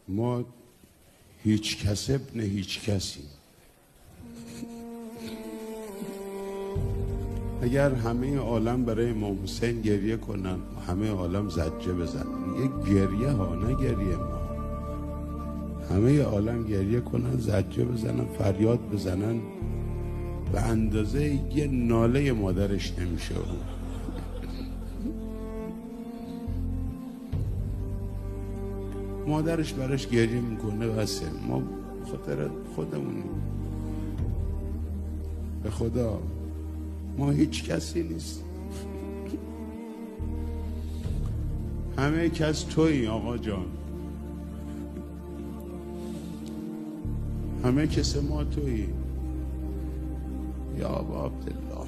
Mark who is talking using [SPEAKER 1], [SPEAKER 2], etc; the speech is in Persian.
[SPEAKER 1] ما هیچ کس ابن هیچ کسی. اگر همه عالم برای امام حسین گریه کنن، همه عالم زجه بزنن، یک گریه ها، نه گریه ما، همه عالم گریه کنن، زجه بزنن، فریاد بزنن، به اندازه یه ناله مادرش نمیشه. مادرش براش گریه میکنه بسه، ما خاطر خودمونیم. به خدا ما هیچ کسی نیست، همه کس تویی آقا جان، همه کس ما تویی یا ابا عبدالله.